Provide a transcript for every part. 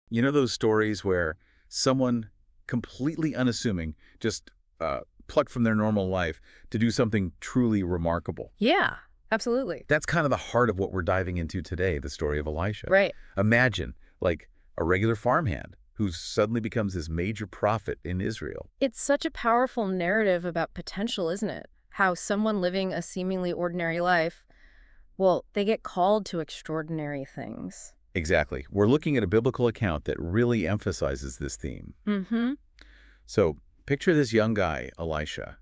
You know those stories where someone completely unassuming just plucked from their normal life to do something truly remarkable? Yeah, absolutely. That's kind of the heart of what we're diving into today, the story of Elisha. Right. Imagine, like, a regular farmhand who suddenly becomes this major prophet in Israel. It's such a powerful narrative about potential, isn't it? How someone living a seemingly ordinary life, well, they get called to extraordinary things. Exactly. We're looking at a biblical account that really emphasizes this theme. Mm-hmm. So, picture this young guy, Elisha,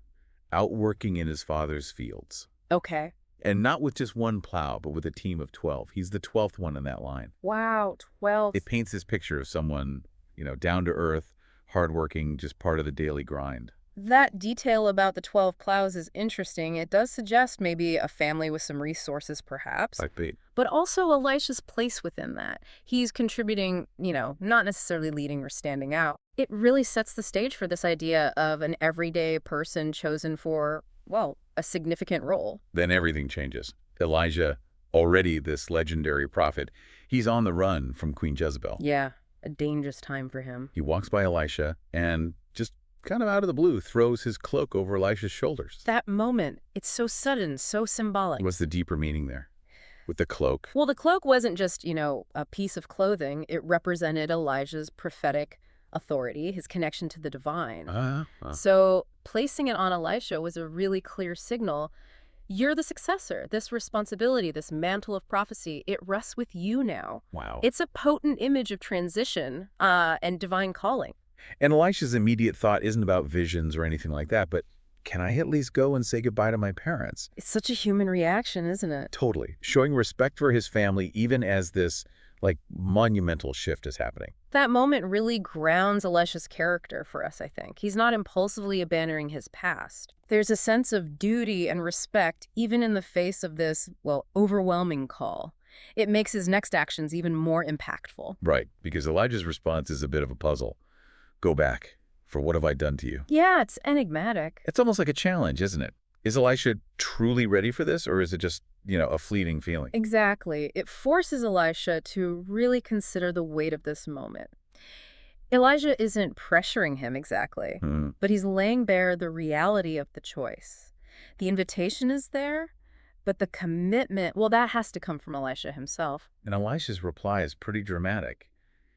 out working in his father's fields. Okay. And not with just one plow, but with a team of 12. He's the 12th one in that line. Wow, 12. It paints this picture of someone, down to earth, hardworking, just part of the daily grind. That detail about the 12 plows is interesting. It does suggest maybe a family with some resources, perhaps. Like bait. But also Elisha's place within that. He's contributing, not necessarily leading or standing out. It really sets the stage for this idea of an everyday person chosen for, well, a significant role. Then everything changes. Elijah, already this legendary prophet, he's on the run from Queen Jezebel. Yeah, a dangerous time for him. He walks by Elisha and just kind of out of the blue throws his cloak over Elisha's shoulders. That moment, it's so sudden, so symbolic. What's the deeper meaning there? With the cloak? Well, the cloak wasn't just, a piece of clothing. It represented Elijah's prophetic authority, his connection to the divine. So placing it on Elisha was a really clear signal. You're the successor. This responsibility, this mantle of prophecy, it rests with you now. Wow. It's a potent image of transition and divine calling. And Elisha's immediate thought isn't about visions or anything like that, but can I at least go and say goodbye to my parents? It's such a human reaction, isn't it? Totally. Showing respect for his family even as this, monumental shift is happening. That moment really grounds Elisha's character for us, I think. He's not impulsively abandoning his past. There's a sense of duty and respect even in the face of this, well, overwhelming call. It makes his next actions even more impactful. Right, because Elijah's response is a bit of a puzzle. Go back. For what have I done to you? Yeah, it's enigmatic. It's almost like a challenge, isn't it? Is Elisha truly ready for this, or is it just, a fleeting feeling? Exactly. It forces Elisha to really consider the weight of this moment. Elijah isn't pressuring him exactly, but he's laying bare the reality of the choice. The invitation is there, but the commitment, well, that has to come from Elisha himself. And Elisha's reply is pretty dramatic.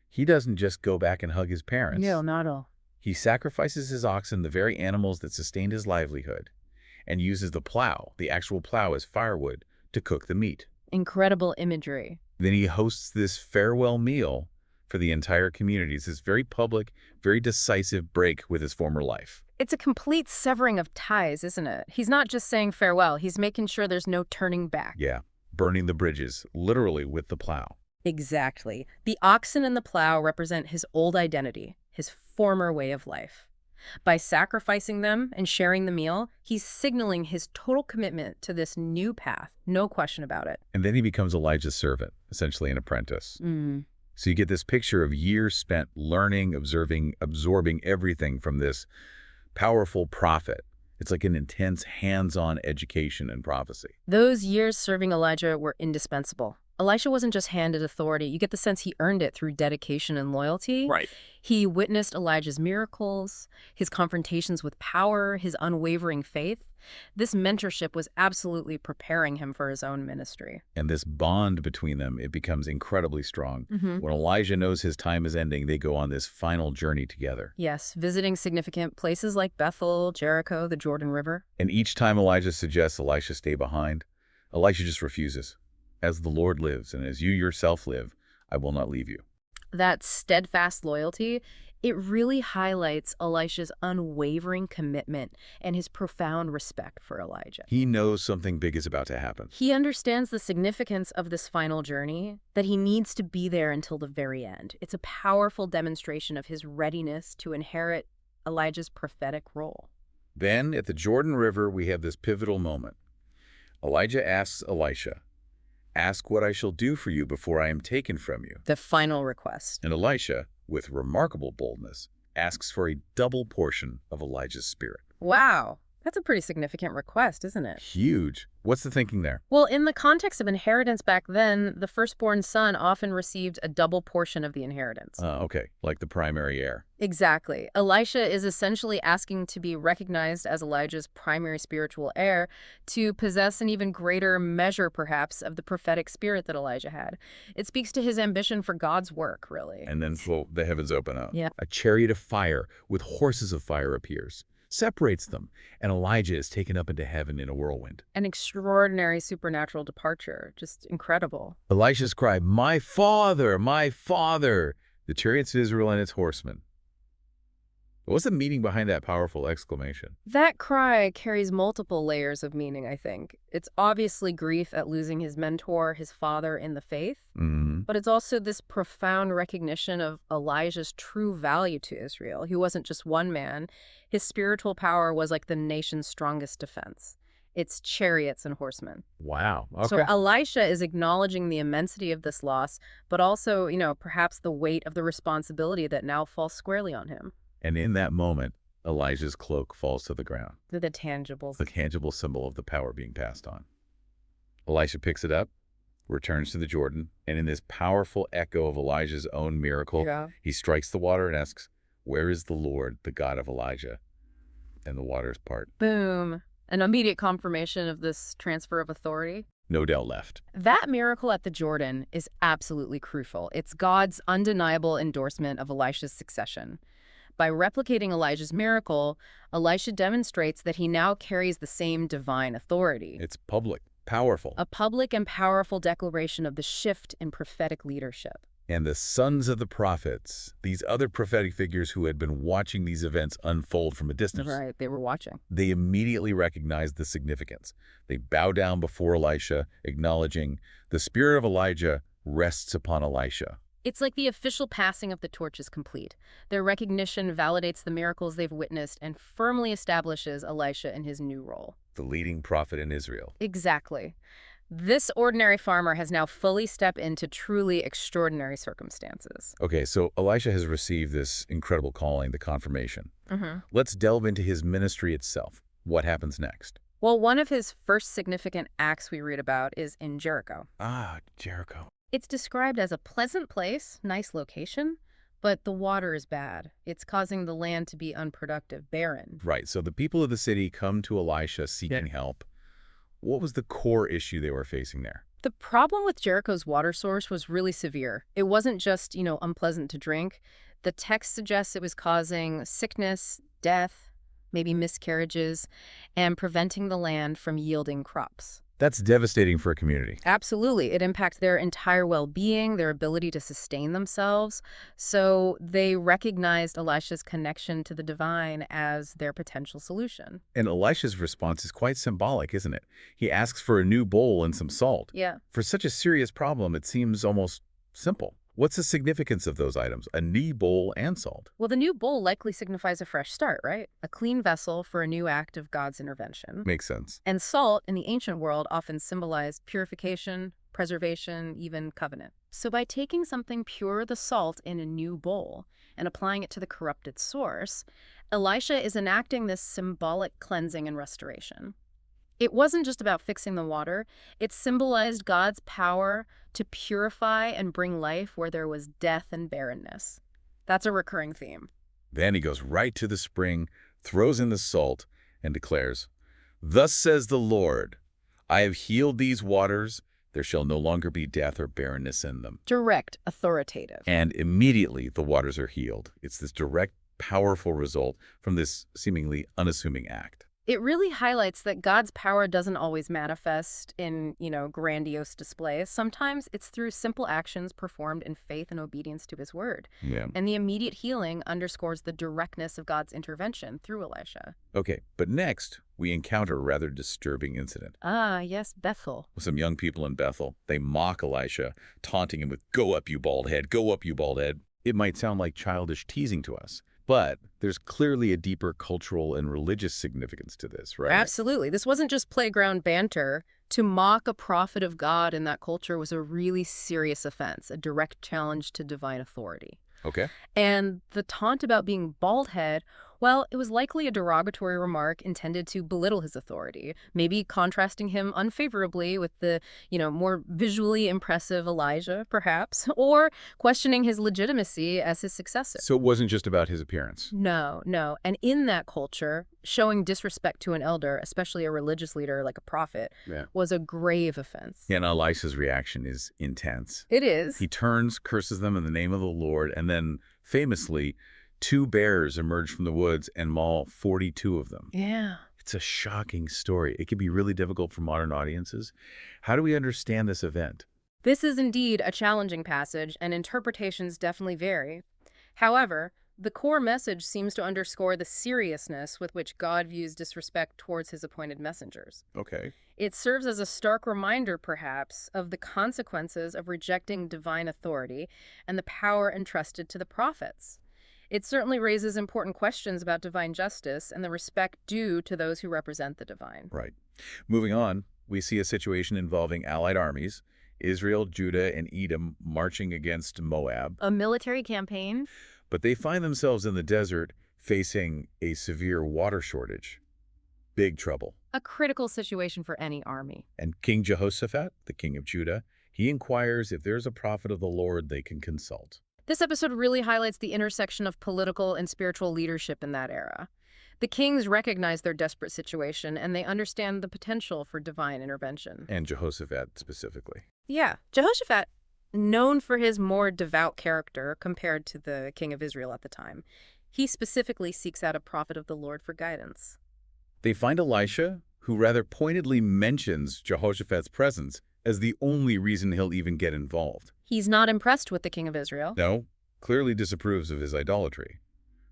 He doesn't just go back and hug his parents. No, not all. He sacrifices his oxen, the very animals that sustained his livelihood, and uses the plow, the actual plow, as firewood to cook the meat. Incredible imagery. Then he hosts this farewell meal for the entire community. It's this very public, very decisive break with his former life. It's a complete severing of ties, isn't it? He's not just saying farewell. He's making sure there's no turning back. Yeah, burning the bridges, literally with the plow. Exactly. The oxen and the plow represent his old identity, his former way of life. By sacrificing them and sharing the meal, he's signaling his total commitment to this new path, no question about it. And then he becomes Elijah's servant, essentially an apprentice. So you get this picture of years spent learning, observing, absorbing everything from this powerful prophet. It's like an intense hands-on education and prophecy. Those years serving Elijah were indispensable. Elisha wasn't just handed authority. You get the sense he earned it through dedication and loyalty. Right. He witnessed Elijah's miracles, his confrontations with power, his unwavering faith. This mentorship was absolutely preparing him for his own ministry. And this bond between them, it becomes incredibly strong. When Elijah knows his time is ending, they go on this final journey together. Yes, visiting significant places like Bethel, Jericho, the Jordan River. And each time Elijah suggests Elisha stay behind, Elisha just refuses. As the Lord lives, and as you yourself live, I will not leave you. That steadfast loyalty, it really highlights Elisha's unwavering commitment and his profound respect for Elijah. He knows something big is about to happen. He understands the significance of this final journey, that he needs to be there until the very end. It's a powerful demonstration of his readiness to inherit Elijah's prophetic role. Then, at the Jordan River, we have this pivotal moment. Elijah asks Elisha, "Ask what I shall do for you before I am taken from you." The final request. And Elisha, with remarkable boldness, asks for a double portion of Elijah's spirit. Wow, That's a pretty significant request, isn't it? Huge. What's the thinking there? Well, in the context of inheritance back then, the firstborn son often received a double portion of the inheritance. Okay, like the primary heir. Exactly. Elisha is essentially asking to be recognized as Elijah's primary spiritual heir, to possess an even greater measure, perhaps, of the prophetic spirit that Elijah had. It speaks to his ambition for God's work, really. And then the heavens open up. Yeah. A chariot of fire with horses of fire appears, separates them, and Elijah is taken up into heaven in a whirlwind. An extraordinary supernatural departure. Just incredible. Elisha's cry, "My father, my father!" The chariots of Israel and its horsemen. What's the meaning behind that powerful exclamation? That cry carries multiple layers of meaning, I think. It's obviously grief at losing his mentor, his father in the faith, but it's also this profound recognition of Elijah's true value to Israel. He wasn't just one man. His spiritual power was like the nation's strongest defense. It's chariots and horsemen. Wow. Okay. So Elisha is acknowledging the immensity of this loss, but also, perhaps the weight of the responsibility that now falls squarely on him. And in that moment, Elijah's cloak falls to the ground. The tangibles. The tangible symbol of the power being passed on. Elisha picks it up, returns to the Jordan, and in this powerful echo of Elijah's own miracle, he strikes the water and asks, "Where is the Lord, the God of Elijah?" And the waters part. Boom. An immediate confirmation of this transfer of authority. No doubt left. That miracle at the Jordan is absolutely crucial. It's God's undeniable endorsement of Elisha's succession. By replicating Elijah's miracle, Elisha demonstrates that he now carries the same divine authority. It's public, powerful. A public and powerful declaration of the shift in prophetic leadership. And the sons of the prophets, these other prophetic figures who had been watching these events unfold from a distance. Right, they were watching. They immediately recognized the significance. They bow down before Elisha, acknowledging the spirit of Elijah rests upon Elisha. It's like the official passing of the torch is complete. Their recognition validates the miracles they've witnessed and firmly establishes Elisha in his new role. The leading prophet in Israel. Exactly. This ordinary farmer has now fully stepped into truly extraordinary circumstances. Okay, so Elisha has received this incredible calling, the confirmation. Let's delve into his ministry itself. What happens next? Well, one of his first significant acts we read about is in Jericho. Jericho. It's described as a pleasant place, nice location, but the water is bad. It's causing the land to be unproductive, barren. Right, so the people of the city come to Elisha seeking help. What was the core issue they were facing there? The problem with Jericho's water source was really severe. It wasn't just, unpleasant to drink. The text suggests it was causing sickness, death, maybe miscarriages, and preventing the land from yielding crops. That's devastating for a community. Absolutely. It impacts their entire well-being, their ability to sustain themselves. So they recognized Elisha's connection to the divine as their potential solution. And Elisha's response is quite symbolic, isn't it? He asks for a new bowl and some salt. Yeah. For such a serious problem, it seems almost simple. What's the significance of those items, a new bowl and salt? Well, the new bowl likely signifies a fresh start, right? A clean vessel for a new act of God's intervention. Makes sense. And salt, in the ancient world, often symbolized purification, preservation, even covenant. So by taking something pure, the salt, in a new bowl and applying it to the corrupted source, Elisha is enacting this symbolic cleansing and restoration. It wasn't just about fixing the water. It symbolized God's power to purify and bring life where there was death and barrenness. That's a recurring theme. Then he goes right to the spring, throws in the salt, and declares, "Thus says the Lord, I have healed these waters. There shall no longer be death or barrenness in them." Direct, authoritative. And immediately the waters are healed. It's this direct, powerful result from this seemingly unassuming act. It really highlights that God's power doesn't always manifest in, grandiose displays. Sometimes it's through simple actions performed in faith and obedience to his word. Yeah. And the immediate healing underscores the directness of God's intervention through Elisha. Okay, but next we encounter a rather disturbing incident. Yes, Bethel. Some young people in Bethel, they mock Elisha, taunting him with, "Go up, you bald head, go up, you bald head." It might sound like childish teasing to us, but there's clearly a deeper cultural and religious significance to this, right? Absolutely. This wasn't just playground banter. To mock a prophet of God in that culture was a really serious offense, a direct challenge to divine authority. Okay. And the taunt about being bald head Well, it was likely a derogatory remark intended to belittle his authority, maybe contrasting him unfavorably with the, more visually impressive Elijah, perhaps, or questioning his legitimacy as his successor. So it wasn't just about his appearance. No, no. And in that culture, showing disrespect to an elder, especially a religious leader like a prophet, Yeah. was a grave offense. And Elisha's reaction is intense. It is. He turns, curses them in the name of the Lord, and then, famously, 2 bears emerge from the woods and maul 42 of them. Yeah. It's a shocking story. It can be really difficult for modern audiences. How do we understand this event? This is indeed a challenging passage, and interpretations definitely vary. However, the core message seems to underscore the seriousness with which God views disrespect towards his appointed messengers. Okay. It serves as a stark reminder, perhaps, of the consequences of rejecting divine authority and the power entrusted to the prophets. It certainly raises important questions about divine justice and the respect due to those who represent the divine. Right. Moving on, we see a situation involving allied armies, Israel, Judah, and Edom marching against Moab. A military campaign? But they find themselves in the desert facing a severe water shortage. Big trouble. A critical situation for any army. And King Jehoshaphat, the king of Judah, he inquires if there's a prophet of the Lord they can consult. This episode really highlights the intersection of political and spiritual leadership in that era. The kings recognize their desperate situation, and they understand the potential for divine intervention. And Jehoshaphat specifically. Yeah, Jehoshaphat, known for his more devout character compared to the king of Israel at the time, he specifically seeks out a prophet of the Lord for guidance. They find Elisha, who rather pointedly mentions Jehoshaphat's presence as the only reason he'll even get involved. He's not impressed with the king of Israel. No, clearly disapproves of his idolatry.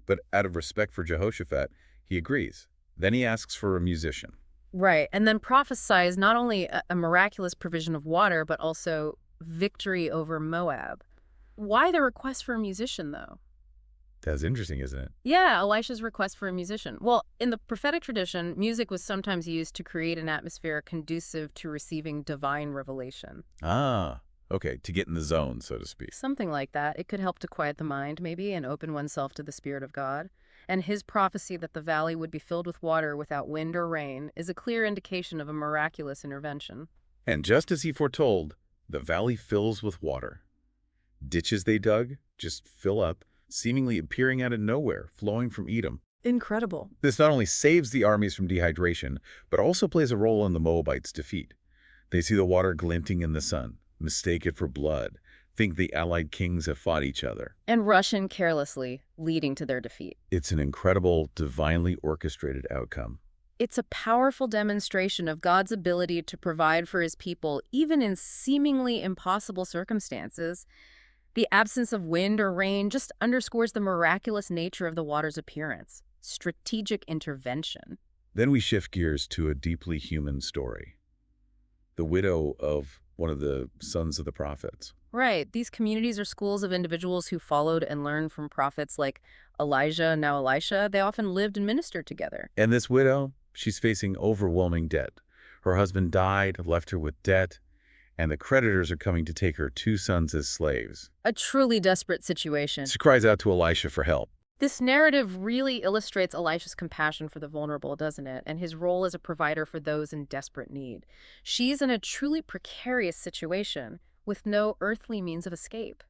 But out of respect for Jehoshaphat, he agrees. Then he asks for a musician. Right, and then prophesies not only a miraculous provision of water, but also victory over Moab. Why the request for a musician, though? That's interesting, isn't it? Yeah, Elisha's request for a musician. Well, in the prophetic tradition, music was sometimes used to create an atmosphere conducive to receiving divine revelation. Ah, okay, to get in the zone, so to speak. Something like that. It could help to quiet the mind, maybe, and open oneself to the Spirit of God. And his prophecy that the valley would be filled with water without wind or rain is a clear indication of a miraculous intervention. And just as he foretold, the valley fills with water. Ditches they dug just fill up, seemingly appearing out of nowhere, flowing from Edom. Incredible. This not only saves the armies from dehydration, but also plays a role in the Moabites' defeat. They see the water glinting in the sun, mistake it for blood, think the allied kings have fought each other. And rush in carelessly, leading to their defeat. It's an incredible, divinely orchestrated outcome. It's a powerful demonstration of God's ability to provide for his people, even in seemingly impossible circumstances. The absence of wind or rain just underscores the miraculous nature of the water's appearance. Strategic intervention. Then we shift gears to a deeply human story. The widow of one of the sons of the prophets. Right. These communities are schools of individuals who followed and learned from prophets like Elijah and now Elisha. They often lived and ministered together. And this widow, she's facing overwhelming debt. Her husband died, left her with debt, and the creditors are coming to take her 2 sons as slaves. A truly desperate situation. She cries out to Elisha for help. This narrative really illustrates Elisha's compassion for the vulnerable, doesn't it? And his role as a provider for those in desperate need. She's in a truly precarious situation with no earthly means of escape.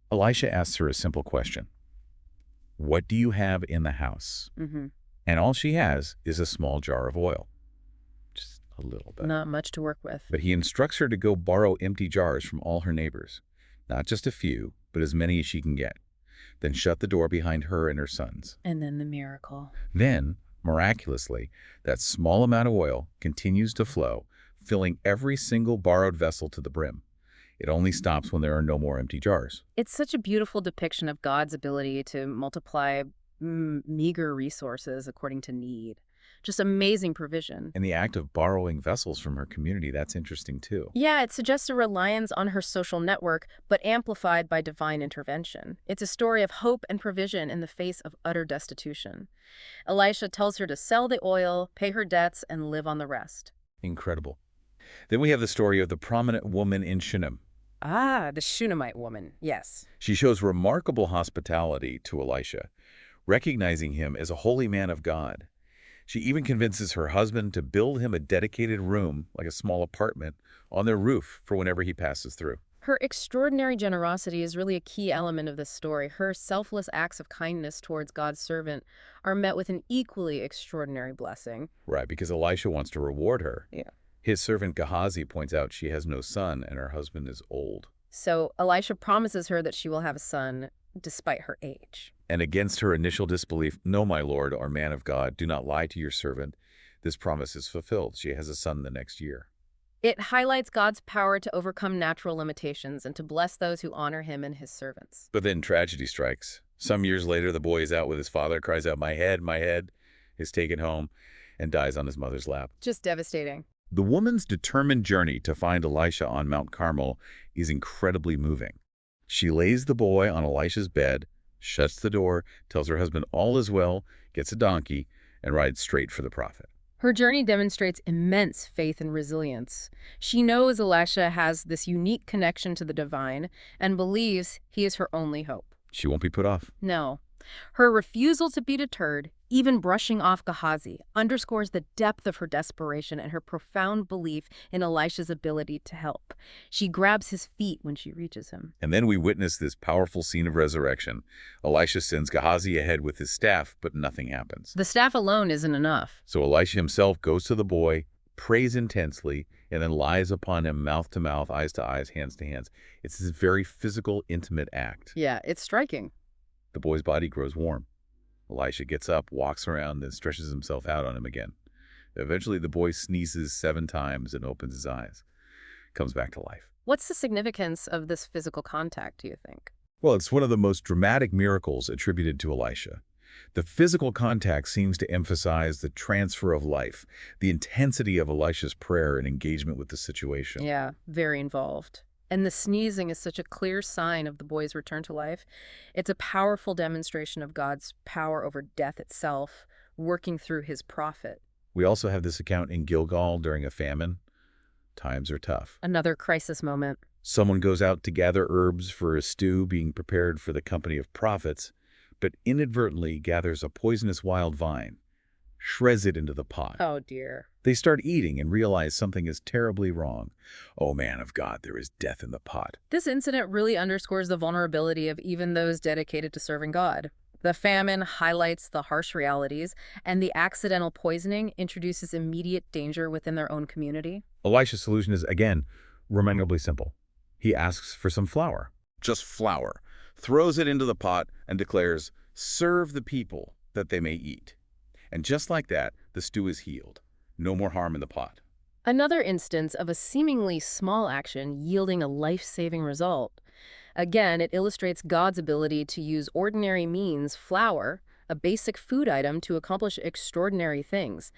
Elisha asks her a simple question. What do you have in the house? And all she has is a small jar of oil. Just a little bit. Not much to work with. But he instructs her to go borrow empty jars from all her neighbors. Not just a few, but as many as she can get. Then shut the door behind her and her sons. And then the miracle. Then, miraculously, that small amount of oil continues to flow, filling every single borrowed vessel to the brim. It only stops when there are no more empty jars. It's such a beautiful depiction of God's ability to multiply meager resources according to need. Just amazing provision. And the act of borrowing vessels from her community, that's interesting too. Yeah, it suggests a reliance on her social network, but amplified by divine intervention. It's a story of hope and provision in the face of utter destitution. Elisha tells her to sell the oil, pay her debts, and live on the rest. Incredible. Then we have the story of the prominent woman in Shunem. Ah, the Shunammite woman, yes. She shows remarkable hospitality to Elisha, recognizing him as a holy man of God. She even convinces her husband to build him a dedicated room, like a small apartment, on their roof for whenever he passes through. Her extraordinary generosity is really a key element of this story. Her selfless acts of kindness towards God's servant are met with an equally extraordinary blessing. Right, because Elisha wants to reward her. Yeah. His servant Gehazi points out she has no son and her husband is old. So Elisha promises her that she will have a son despite her age. And against her initial disbelief, "No, my lord, or man of God, do not lie to your servant," this promise is fulfilled. She has a son the next year. It highlights God's power to overcome natural limitations and to bless those who honor him and his servants. But then tragedy strikes. Some years later, the boy is out with his father, cries out, my head," is taken home, and dies on his mother's lap. Just devastating. The woman's determined journey to find Elisha on Mount Carmel is incredibly moving. She lays the boy on Elisha's bed, shuts the door, tells her husband all is well, gets a donkey, and rides straight for the prophet. Her journey demonstrates immense faith and resilience. She knows Elisha has this unique connection to the divine and believes he is her only hope. She won't be put off. No. Her refusal to be deterred, even brushing off Gehazi, underscores the depth of her desperation and her profound belief in Elisha's ability to help. She grabs his feet when she reaches him. And then we witness this powerful scene of resurrection. Elisha sends Gehazi ahead with his staff, but nothing happens. The staff alone isn't enough. So Elisha himself goes to the boy, prays intensely, and then lies upon him mouth to mouth, eyes to eyes, hands to hands. It's this very physical, intimate act. Yeah, it's striking. The boy's body grows warm. Elisha gets up, walks around, then stretches himself out on him again. Eventually, the boy sneezes 7 times and opens his eyes. Comes back to life. What's the significance of this physical contact, do you think? Well, it's one of the most dramatic miracles attributed to Elisha. The physical contact seems to emphasize the transfer of life, the intensity of Elisha's prayer and engagement with the situation. Yeah, very involved. And the sneezing is such a clear sign of the boy's return to life. It's a powerful demonstration of God's power over death itself, working through his prophet. We also have this account in Gilgal during a famine. Times are tough. Another crisis moment. Someone goes out to gather herbs for a stew being prepared for the company of prophets, but inadvertently gathers a poisonous wild vine, shreds it into the pot. Oh, dear. They start eating and realize something is terribly wrong. Oh, man of God, there is death in the pot. This incident really underscores the vulnerability of even those dedicated to serving God. The famine highlights the harsh realities, and the accidental poisoning introduces immediate danger within their own community. Elisha's solution is, again, remarkably simple. He asks for some flour. Just flour. Throws it into the pot and declares, serve the people that they may eat. And just like that, the stew is healed. No more harm in the pot. Another instance of a seemingly small action yielding a life-saving result. Again, it illustrates God's ability to use ordinary means, flour, a basic food item, to accomplish extraordinary things.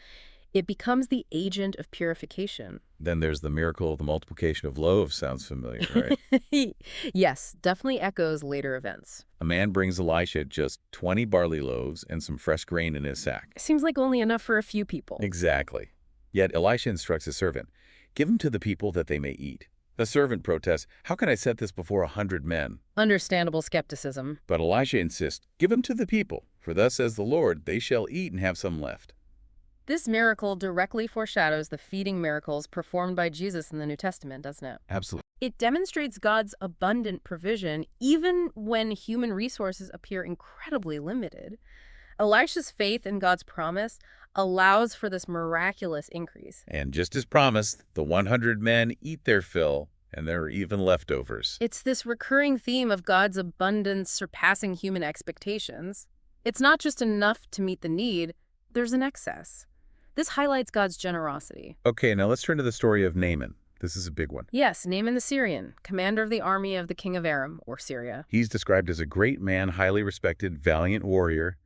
It becomes the agent of purification. Then there's the miracle of the multiplication of loaves. Sounds familiar, right? Yes, definitely echoes later events. A man brings Elisha just 20 barley loaves and some fresh grain in his sack. Seems like only enough for a few people. Exactly. Yet Elisha instructs his servant, give them to the people that they may eat. The servant protests, how can I set this before 100 men? Understandable skepticism. But Elisha insists, give them to the people, for thus says the Lord, they shall eat and have some left. This miracle directly foreshadows the feeding miracles performed by Jesus in the New Testament, doesn't it? Absolutely. It demonstrates God's abundant provision even when human resources appear incredibly limited. Elisha's faith in God's promise allows for this miraculous increase. And just as promised, the 100 men eat their fill, and there are even leftovers. It's this recurring theme of God's abundance surpassing human expectations. It's not just enough to meet the need, there's an excess. This highlights God's generosity. Okay, now let's turn to the story of Naaman. This is a big one. Yes, Naaman the Syrian, commander of the army of the king of Aram, or Syria. He's described as a great man, highly respected, valiant warrior,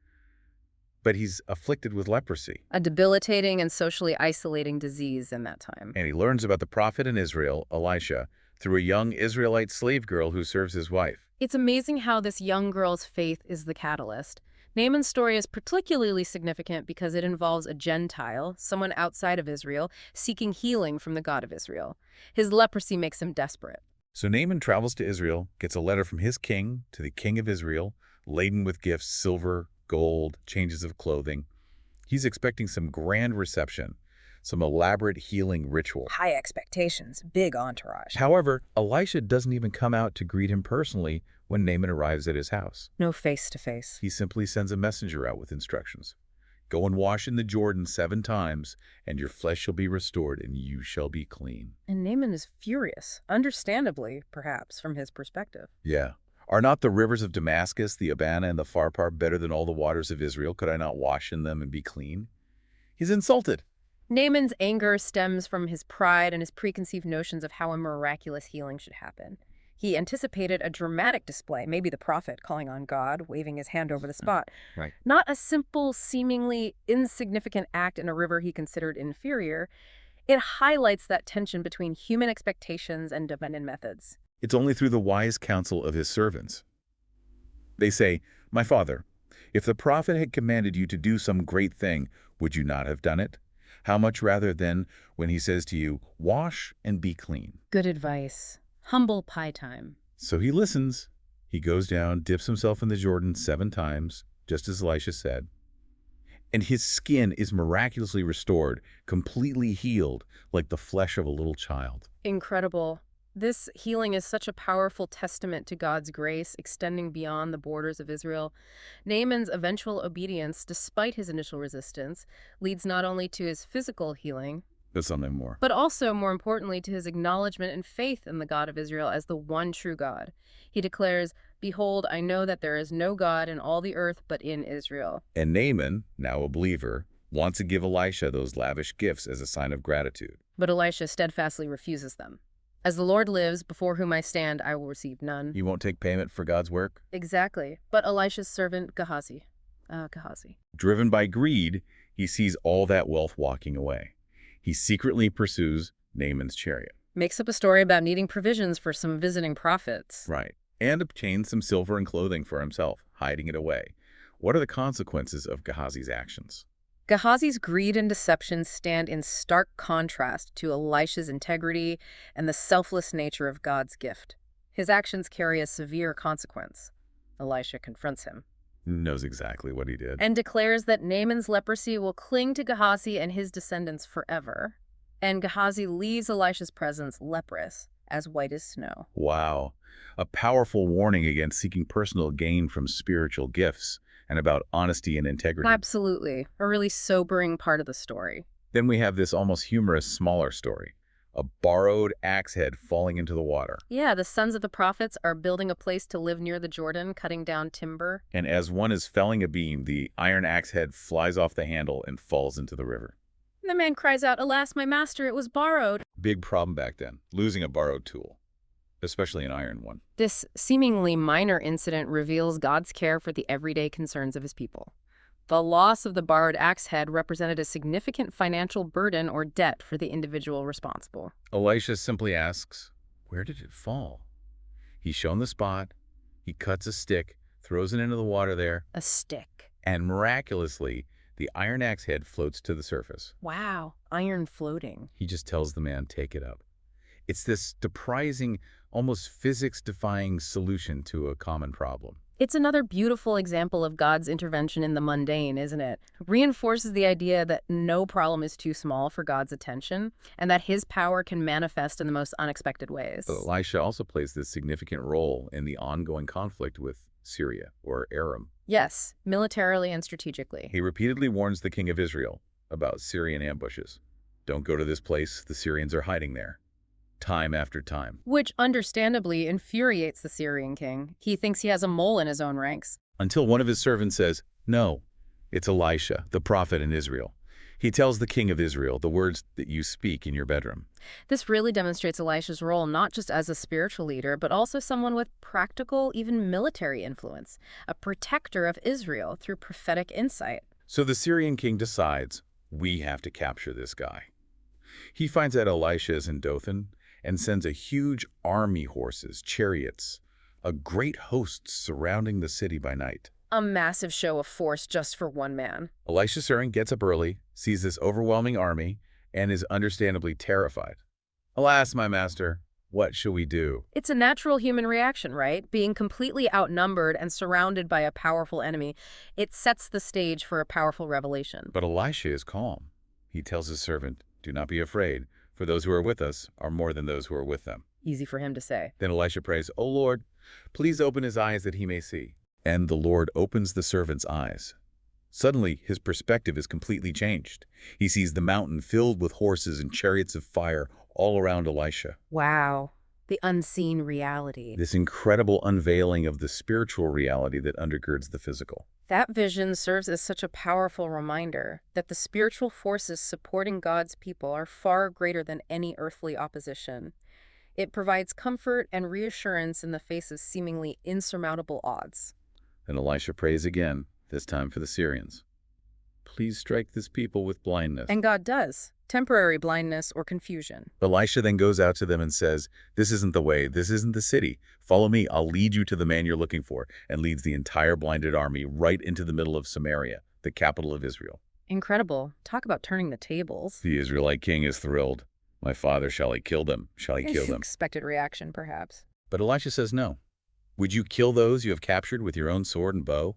but he's afflicted with leprosy. A debilitating and socially isolating disease in that time. And he learns about the prophet in Israel, Elisha, through a young Israelite slave girl who serves his wife. It's amazing how this young girl's faith is the catalyst. Naaman's story is particularly significant because it involves a Gentile, someone outside of Israel, seeking healing from the God of Israel. His leprosy makes him desperate. So Naaman travels to Israel, gets a letter from his king to the king of Israel, laden with gifts, silver, gold, changes of clothing. He's expecting some grand reception, some elaborate healing ritual. High expectations, big entourage. However, Elisha doesn't even come out to greet him personally when Naaman arrives at his house. No face-to-face. He simply sends a messenger out with instructions. Go and wash in the Jordan 7 times, and your flesh shall be restored, and you shall be clean. And Naaman is furious, understandably, perhaps, from his perspective. Yeah. Are not the rivers of Damascus, the Abana, and the Pharpar better than all the waters of Israel? Could I not wash in them and be clean? He's insulted. Naaman's anger stems from his pride and his preconceived notions of how a miraculous healing should happen. He anticipated a dramatic display, maybe the prophet calling on God, waving his hand over the spot. Right. Not a simple, seemingly insignificant act in a river he considered inferior. It highlights that tension between human expectations and divine methods. It's only through the wise counsel of his servants. They say, "My father, if the prophet had commanded you to do some great thing, would you not have done it? How much rather then when he says to you, 'Wash and be clean'?" Good advice. Humble pie time. So he listens. He goes down, dips himself in the Jordan 7 times, just as Elisha said. And his skin is miraculously restored, completely healed, like the flesh of a little child. Incredible. This healing is such a powerful testament to God's grace extending beyond the borders of Israel. Naaman's eventual obedience, despite his initial resistance, leads not only to his physical healing, There's something more. but also, more importantly, to his acknowledgement and faith in the God of Israel as the one true God. He declares, "Behold, I know that there is no God in all the earth but in Israel." And Naaman, now a believer, wants to give Elisha those lavish gifts as a sign of gratitude. But Elisha steadfastly refuses them. "As the Lord lives, before whom I stand, I will receive none." You won't take payment for God's work? Exactly. But Elisha's servant, Gehazi. Driven by greed, he sees all that wealth walking away. He secretly pursues Naaman's chariot. Makes up a story about needing provisions for some visiting prophets. Right. And obtains some silver and clothing for himself, hiding it away. What are the consequences of Gehazi's actions? Gehazi's greed and deception stand in stark contrast to Elisha's integrity and the selfless nature of God's gift. His actions carry a severe consequence. Elisha confronts him Knows exactly what he did. and declares that Naaman's leprosy will cling to Gehazi and his descendants forever. And Gehazi leaves Elisha's presence leprous, as white as snow. Wow. A powerful warning against seeking personal gain from spiritual gifts and about honesty and integrity. Absolutely. A really sobering part of the story. Then we have this almost humorous, smaller story. A borrowed axe head falling into the water. Yeah, the sons of the prophets are building a place to live near the Jordan, cutting down timber. And as one is felling a beam, the iron axe head flies off the handle and falls into the river. The man cries out, "Alas, my master, it was borrowed." Big problem back then, losing a borrowed tool, especially an iron one. This seemingly minor incident reveals God's care for the everyday concerns of his people. The loss of the borrowed axe head represented a significant financial burden or debt for the individual responsible. Elisha simply asks, "Where did it fall?" He's shown the spot. He cuts a stick, throws it into the water there, A stick. and miraculously, the iron axe head floats to the surface. Wow, iron floating. He just tells the man, "Take it up." It's this surprising, almost physics-defying solution to a common problem. It's another beautiful example of God's intervention in the mundane, isn't it? Reinforces the idea that no problem is too small for God's attention and that his power can manifest in the most unexpected ways. But Elisha also plays this significant role in the ongoing conflict with Syria, or Aram. Yes, militarily and strategically. He repeatedly warns the king of Israel about Syrian ambushes. Don't go to this place, the Syrians are hiding there. Time after time. Which understandably infuriates the Syrian king. He thinks he has a mole in his own ranks. Until one of his servants says, "No, it's Elisha, the prophet in Israel. He tells the king of Israel the words that you speak in your bedroom." This really demonstrates Elisha's role not just as a spiritual leader, but also someone with practical, even military influence, a protector of Israel through prophetic insight. So the Syrian king decides, we have to capture this guy. He finds out Elisha is in Dothan and sends a huge army, horses, chariots, a great host surrounding the city by night. A massive show of force just for one man. Elisha's servant gets up early, sees this overwhelming army, and is understandably terrified. "Alas, my master, What shall we do? It's a natural human reaction, right? Being completely outnumbered and surrounded by a powerful enemy, it sets the stage for a powerful revelation. But Elisha is calm. He tells his servant, "Do not be afraid, for those who are with us are more than those who are with them." Easy for him to say. Then Elisha prays, "O Lord, please open his eyes that he may see." And the Lord opens the servant's eyes. Suddenly, his perspective is completely changed. He sees the mountain filled with horses and chariots of fire all around Elisha. Wow. The unseen reality. This incredible unveiling of the spiritual reality that undergirds the physical. That vision serves as such a powerful reminder that the spiritual forces supporting God's people are far greater than any earthly opposition. It provides comfort and reassurance in the face of seemingly insurmountable odds. Then Elisha prays again, this time for the Syrians. "Please strike this people with blindness." And God does. Temporary blindness or confusion. Elisha then goes out to them and says, "This isn't the way, this isn't the city. Follow me, I'll lead you to the man you're looking for," and leads the entire blinded army right into the middle of Samaria, the capital of Israel. Incredible. Talk about turning the tables. The Israelite king is thrilled. "My father, shall he kill them? Shall he kill them?" Expected reaction, perhaps. But Elisha says no. "Would you kill those you have captured with your own sword and bow?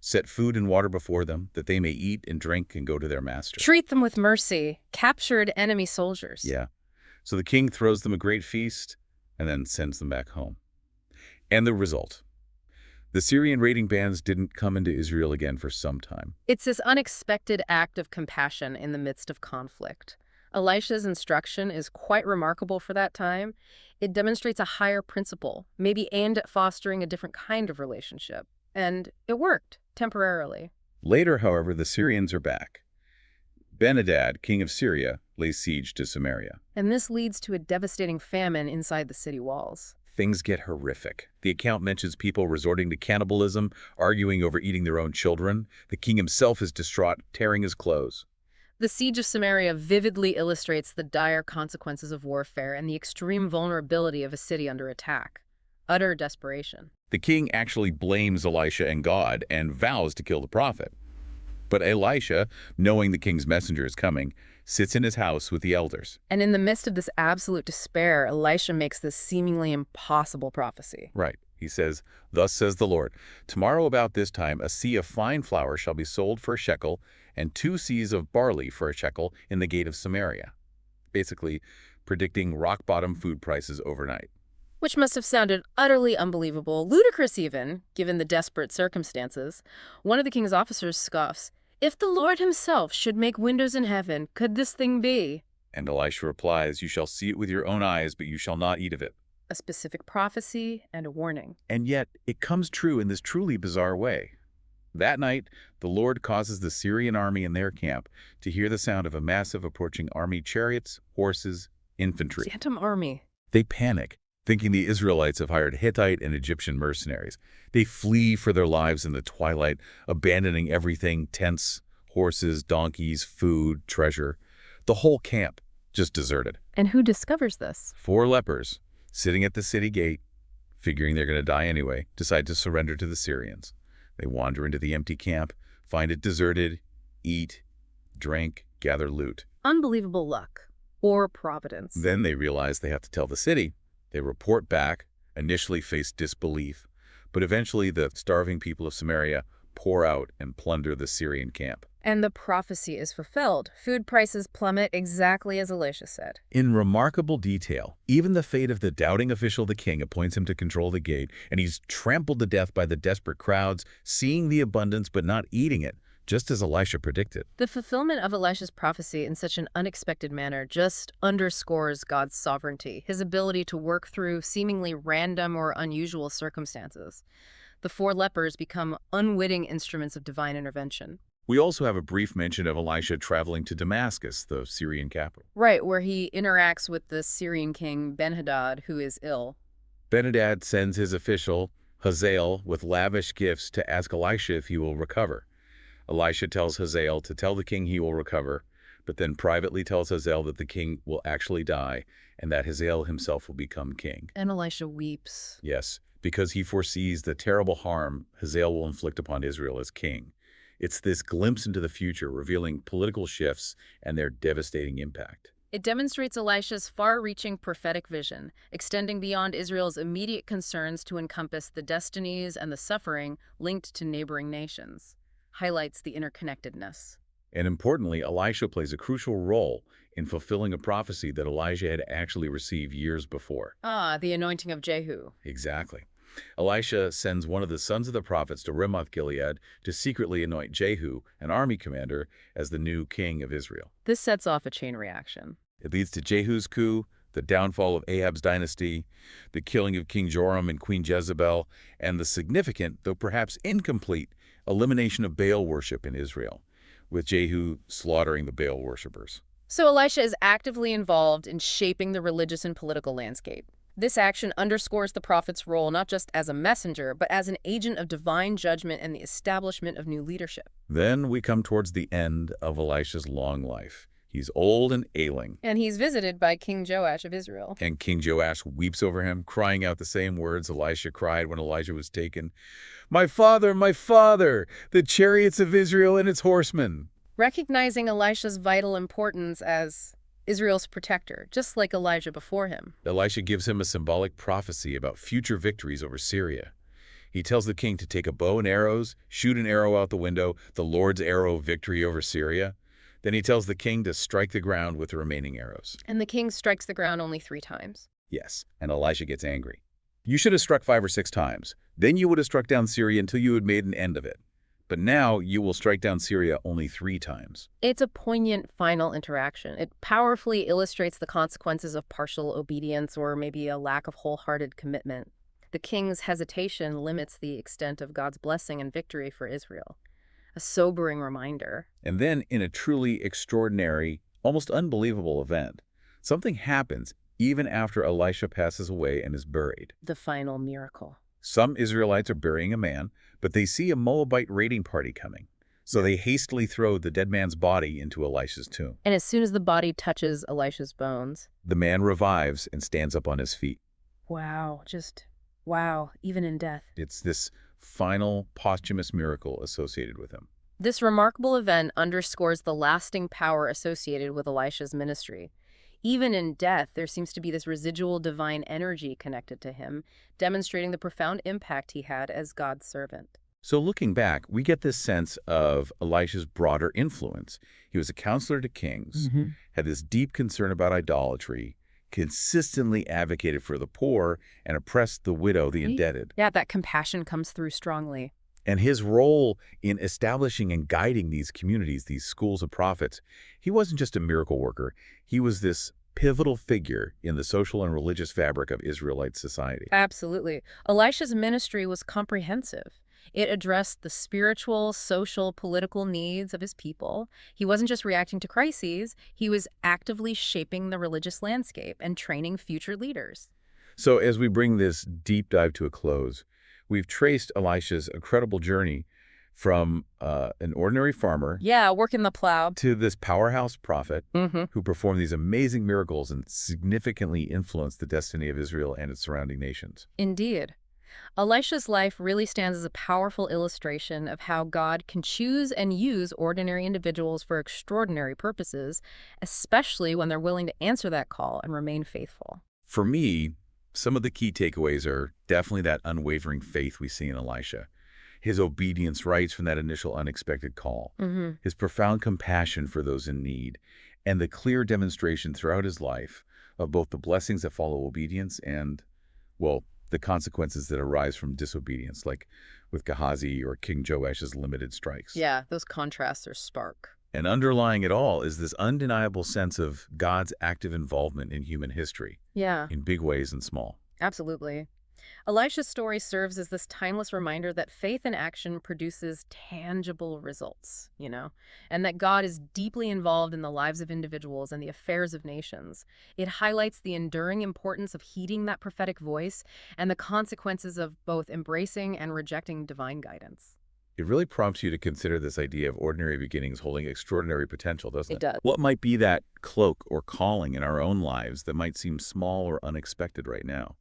Set food and water before them, that they may eat and drink and go to their master." Treat them with mercy. Captured enemy soldiers. Yeah. So the king throws them a great feast and then sends them back home. And the result? The Syrian raiding bands didn't come into Israel again for some time. It's this unexpected act of compassion in the midst of conflict. Elisha's instruction is quite remarkable for that time. It demonstrates a higher principle, maybe aimed at fostering a different kind of relationship. And it worked, temporarily. Later, however, the Syrians are back. Ben-Hadad, king of Syria, lays siege to Samaria. And this leads to a devastating famine inside the city walls. Things get horrific. The account mentions people resorting to cannibalism, arguing over eating their own children. The king himself is distraught, tearing his clothes. The siege of Samaria vividly illustrates the dire consequences of warfare and the extreme vulnerability of a city under attack. Utter desperation. The king actually blames Elisha and God and vows to kill the prophet. But Elisha, knowing the king's messenger is coming, sits in his house with the elders. And in the midst of this absolute despair, Elisha makes this seemingly impossible prophecy. Right. He says, "Thus says the Lord, tomorrow about this time a seah of fine flour shall be sold for a shekel, and 2 seahs of barley for a shekel in the gate of Samaria." Basically, predicting rock-bottom food prices overnight. Which must have sounded utterly unbelievable, ludicrous even, given the desperate circumstances. One of the king's officers scoffs, "If the Lord himself should make windows in heaven, could this thing be?" And Elisha replies, "You shall see it with your own eyes, but you shall not eat of it." A specific prophecy and a warning. And yet, it comes true in this truly bizarre way. That night, the Lord causes the Syrian army in their camp to hear the sound of a massive approaching army, chariots, horses, infantry. Phantom army. They panic, thinking the Israelites have hired Hittite and Egyptian mercenaries. They flee for their lives in the twilight, abandoning everything: tents, horses, donkeys, food, treasure. The whole camp just deserted. And who discovers this? 4 lepers, sitting at the city gate, figuring they're going to die anyway, decide to surrender to the Syrians. They wander into the empty camp, find it deserted, eat, drink, gather loot. Unbelievable luck. Or providence. Then they realize they have to tell the city. They report back, initially face disbelief, but eventually the starving people of Samaria pour out and plunder the Syrian camp. And the prophecy is fulfilled. Food prices plummet exactly as Elisha said. In remarkable detail, even the fate of the doubting official the king appoints him to control the gate, and he's trampled to death by the desperate crowds, seeing the abundance but not eating it, just as Elisha predicted. The fulfillment of Elisha's prophecy in such an unexpected manner just underscores God's sovereignty, his ability to work through seemingly random or unusual circumstances. The 4 lepers become unwitting instruments of divine intervention. We also have a brief mention of Elisha traveling to Damascus, the Syrian capital. Right, where he interacts with the Syrian king Ben-Hadad, who is ill. Ben-Hadad sends his official, Hazael, with lavish gifts to ask Elisha if he will recover. Elisha tells Hazael to tell the king he will recover, but then privately tells Hazael that the king will actually die and that Hazael himself will become king. And Elisha weeps. Yes, because he foresees the terrible harm Hazael will inflict upon Israel as king. It's this glimpse into the future, revealing political shifts and their devastating impact. It demonstrates Elisha's far-reaching prophetic vision, extending beyond Israel's immediate concerns to encompass the destinies and the suffering linked to neighboring nations. Highlights the interconnectedness. And importantly, Elisha plays a crucial role in fulfilling a prophecy that Elijah had actually received years before. Ah, the anointing of Jehu. Exactly. Elisha sends one of the sons of the prophets to Ramoth-Gilead to secretly anoint Jehu, an army commander, as the new king of Israel. This sets off a chain reaction. It leads to Jehu's coup, the downfall of Ahab's dynasty, the killing of King Joram and Queen Jezebel, and the significant, though perhaps incomplete, elimination of Baal worship in Israel, with Jehu slaughtering the Baal worshippers. So Elisha is actively involved in shaping the religious and political landscape. This action underscores the prophet's role not just as a messenger, but as an agent of divine judgment and the establishment of new leadership. Then we come towards the end of Elisha's long life. He's old and ailing. And he's visited by King Joash of Israel. And King Joash weeps over him, crying out the same words Elisha cried when Elijah was taken. My father, the chariots of Israel and its horsemen." Recognizing Elisha's vital importance as Israel's protector, just like Elijah before him. Elisha gives him a symbolic prophecy about future victories over Syria. He tells the king to take a bow and arrows, shoot an arrow out the window, the Lord's arrow of victory over Syria. Then he tells the king to strike the ground with the remaining arrows. And the king strikes the ground only 3 times. Yes, and Elisha gets angry. You should have struck 5 or 6 times. Then you would have struck down Syria until you had made an end of it. But now you will strike down Syria only 3 times. It's a poignant final interaction. It powerfully illustrates the consequences of partial obedience or maybe a lack of wholehearted commitment. The king's hesitation limits the extent of God's blessing and victory for Israel. A sobering reminder. And then, in a truly extraordinary, almost unbelievable event, something happens even after Elisha passes away and is buried. The final miracle. Some Israelites are burying a man, but they see a Moabite raiding party coming. So they hastily throw the dead man's body into Elisha's tomb. And as soon as the body touches Elisha's bones... the man revives and stands up on his feet. Wow, just wow, even in death. It's this final posthumous miracle associated with him. This remarkable event underscores the lasting power associated with Elisha's ministry. Even in death, there seems to be this residual divine energy connected to him, demonstrating the profound impact he had as God's servant. So looking back, we get this sense of Elisha's broader influence. He was a counselor to kings, had this deep concern about idolatry, consistently advocated for the poor, and oppressed the widow, the indebted. Yeah, that compassion comes through strongly. And his role in establishing and guiding these communities, these schools of prophets, he wasn't just a miracle worker. He was this pivotal figure in the social and religious fabric of Israelite society. Absolutely. Elisha's ministry was comprehensive. It addressed the spiritual, social, political needs of his people. He wasn't just reacting to crises, he was actively shaping the religious landscape and training future leaders. So as we bring this deep dive to a close, we've traced Elisha's incredible journey from an ordinary farmer working the plow to this powerhouse prophet who performed these amazing miracles and significantly influenced the destiny of Israel and its surrounding nations. Indeed. Elisha's life really stands as a powerful illustration of how God can choose and use ordinary individuals for extraordinary purposes, especially when they're willing to answer that call and remain faithful. For me, some of the key takeaways are definitely that unwavering faith we see in Elisha, his obedience right from that initial unexpected call, his profound compassion for those in need, and the clear demonstration throughout his life of both the blessings that follow obedience and, well, the consequences that arise from disobedience, like with Gehazi or King Joash's limited strikes. Yeah, those contrasts are stark. And underlying it all is this undeniable sense of God's active involvement in human history. Yeah. In big ways and small. Absolutely. Elisha's story serves as this timeless reminder that faith in action produces tangible results, and that God is deeply involved in the lives of individuals and the affairs of nations. It highlights the enduring importance of heeding that prophetic voice and the consequences of both embracing and rejecting divine guidance. It really prompts you to consider this idea of ordinary beginnings holding extraordinary potential, doesn't it? It does. What might be that cloak or calling in our own lives that might seem small or unexpected right now?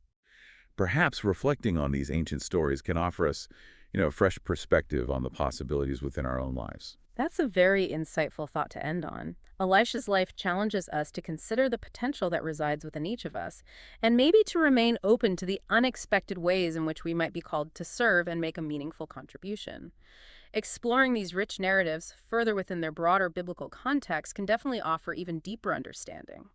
Perhaps reflecting on these ancient stories can offer us a fresh perspective on the possibilities within our own lives. That's a very insightful thought to end on. Elisha's life challenges us to consider the potential that resides within each of us, and maybe to remain open to the unexpected ways in which we might be called to serve and make a meaningful contribution. Exploring these rich narratives further within their broader biblical context can definitely offer even deeper understanding.